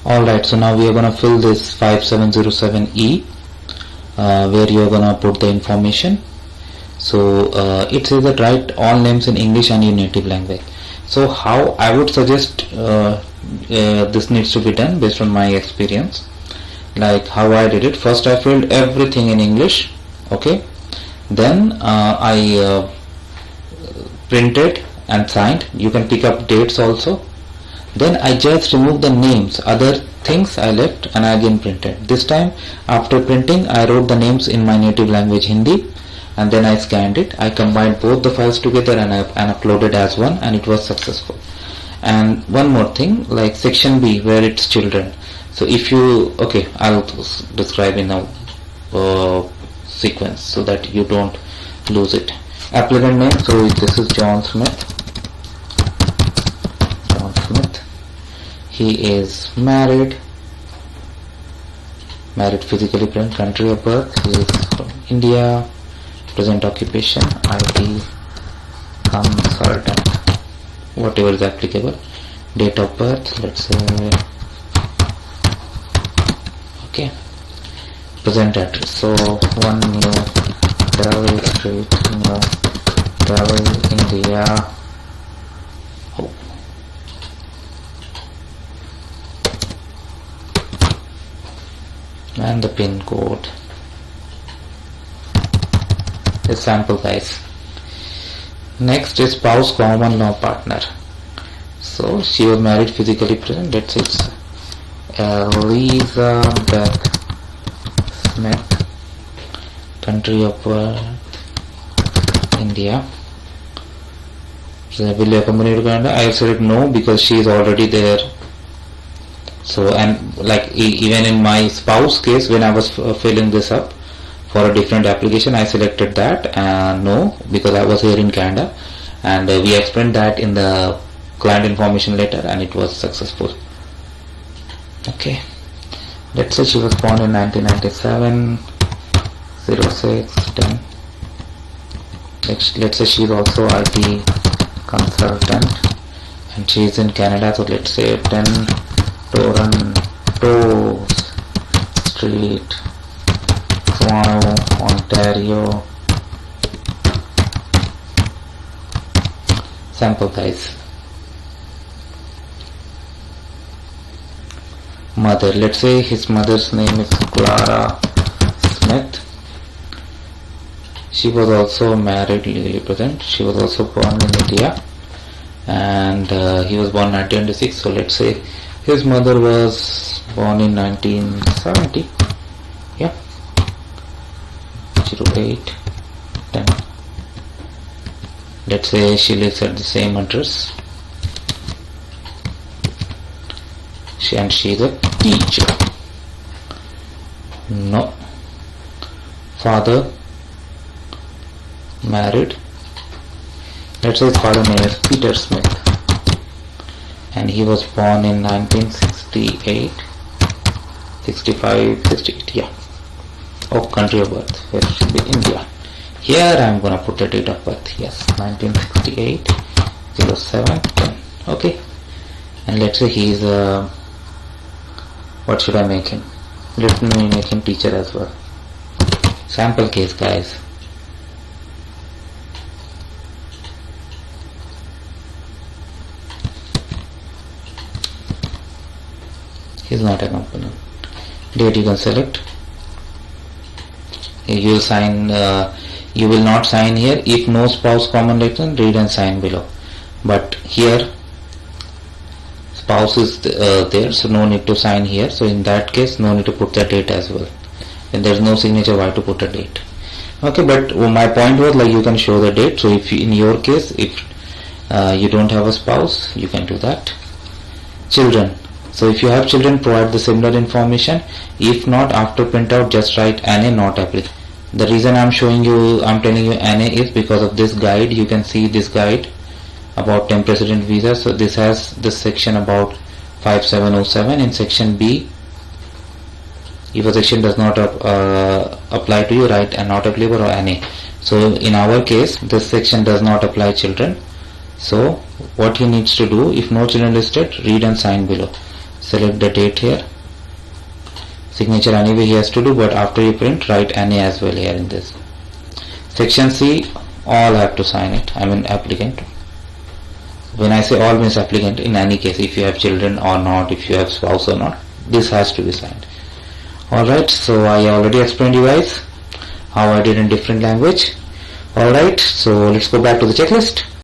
Alright, so now we are gonna fill this 5707E where you are gonna put the information. So it says that write all names in English and your native language. So how I would suggest this needs to be done based on my experience. Like how I did it: first I filled everything in English, okay, then I printed and signed. You can pick up dates also. Then I just removed the names, other things I left, and I again printed. This time after printing I wrote the names in my native language Hindi, and then I scanned it. I combined both the files together and uploaded as one, and it was successful. And one more thing, like section B where it's children. So if you, okay, I'll describe in a sequence so that you don't lose it. Applicant name, so this is John Smith. He is married physically present, country of birth, he is from India, present occupation, IT consultant, whatever is applicable, date of birth, let's say, okay, present address, so 1 New Travel Street, New Travel, India. And the pin code. The sample guys. Next is spouse, common law partner. So she was married physically present. Let's say it's Elizabeth Smith, country of birth India. So will you accompany to Canada? I said no because she is already there. So, and like even in my spouse case, when I was filling this up for a different application, I selected that no, because I was here in Canada, and we explained that in the client information letter, and it was successful. Okay, let's say she was born in 1997, 06/10. Let's say she is also IT consultant, and she is in Canada, so let's say 10 Toronto Street, Toronto, Ontario. Sample guys. Mother, let's say his mother's name is Clara Smith. She was also married, legally present. She was also born in India, and he was born 1996. So let's say his mother was born in 1970. Yeah. 08 10. Let's say she lives at the same address. She is a teacher. No. Father married. Let's say his father name is Peter Smith, and he was born in 1968, 65, 68, yeah. Oh, country of birth, where should be India. Here I am gonna put the date of birth, yes, 1968, 07/10, okay. And let's say he is a, what should I make him? Let me make him teacher as well. Sample case guys. Is not a component. Date you can select. You will sign. You will not sign here if no spouse common reason. Read and sign below. But here spouse is there, so no need to sign here. So in that case, no need to put the date as well. When there is no signature, why to put a date? Okay, but my point was like you can show the date. So if in your case, if you don't have a spouse, you can do that. Children. So if you have children, provide the similar information. If not, after printout, just write NA, not applicant. The reason I'm telling you NA is because of this guide. You can see this guide about temp resident visa. So this has this section about 5707. In section B, if a section does not apply to you, write not applicable or NA. So in our case, this section does not apply children. So what he needs to do, if no children listed, read and sign below. select the date here. Signature anyway he has to do, but after you print, write NA as well here in this. Section C, all have to sign it, I mean applicant. When I say all means applicant, in any case, if you have children or not, if you have spouse or not, this has to be signed. Alright, so I already explained you guys how I did in different language. Alright, so let's go back to the checklist.